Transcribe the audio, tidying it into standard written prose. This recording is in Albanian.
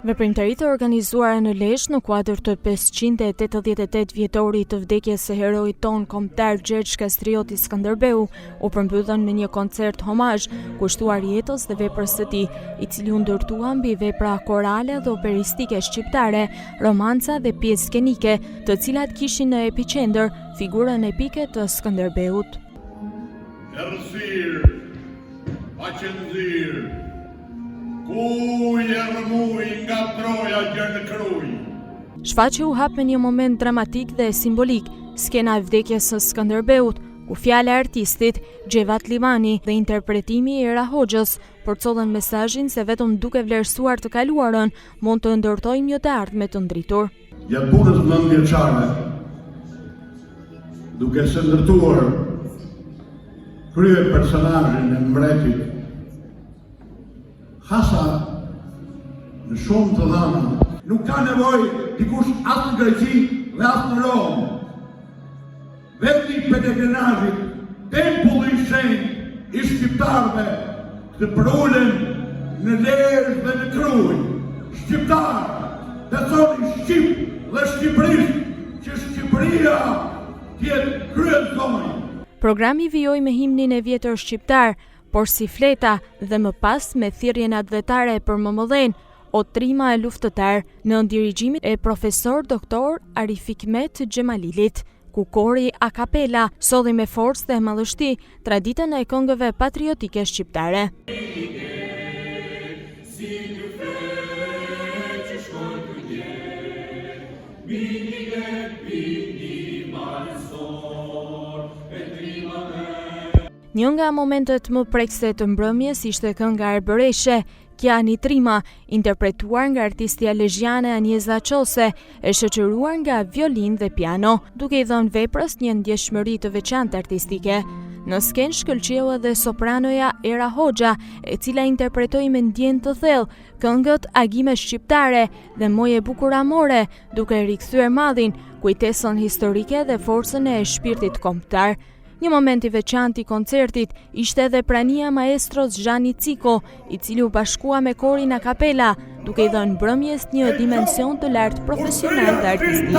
Veprimtaritë organizuara në Lezhë në kuadër të 588 vjetorit të vdekjes së heroit ton kombëtar Gjergj Kastrioti Skënderbeu u përmbyllën me një koncert homazh kushtuar jetës dhe veprës së tij, i cili u ndërtua mbi vepra korale dhe operistike shqiptare, romanca dhe pjesë skenike, të cilat kishin në epicentër figurën epike të Skënderbeut. Errësirë, paqëndzirë, kuj e rëmuj nga troja gjërë në kruj. Shfaqja u hap me një moment dramatik dhe simbolik, skena e vdekjes së Skënderbeut, ku fjala e artistit Xhevat Limani dhe interpretimi i Era Hoxhës përcollën mesazhin se vetëm duke vlerësuar të kaluarën mund të ndërtojmë një të ardhme të ndritur. Gjatë punës 9 vjeçare, duke se ndërtuar krye personazhin e mbretit, hasa në shumë të dhëna. Nuk ka nevojë dikush as në Greqi dhe as në Romë. Vetë i peregrinazhit, tempulli i shenjtë i shqiptarëve të përulen në Lezhë dhe në Kruj. Shqiptarë, të thoni Shqip dhe Shqipërisht, që Shqipëria tjetë kryesore. Programi vijoi me himnin e vjetër shqiptar, por si fleta dhe më pas me thirrjen advetare për MMD-n, o trima e luftëtar, në dirigjimin e profesor doktor Arif Hikmet Xhemalilit, ku kori a cappella solli me forcë dhe madhështi traditën e këngëve patriotike shqiptare. Një nga momentet më prekse të mbrëmjes ishte kënga Arbëreshe, Kja një trima, interpretuar nga artistja lezhjane Anjeza Qose, e shoqëruar nga violin dhe piano, duke i dhënë veprës një ndjeshmëri të veçantë artistike. Në skenë shkëlqeu edhe sopranoja Era Hoxha, e cila interpretoi me ndjenjë të thellë këngët Agime shqiptare dhe Moje bukur amore, duke rikthyer madhin, kujtesën historike dhe forcën e shpirtit kombëtar. Një moment i veçantë i koncertit ishte edhe prania maestros Zhani Ciko, i cili u bashkua me korin a cappella, duke i dhënë mbrëmjes një dimension të lartë profesional dhe artistik.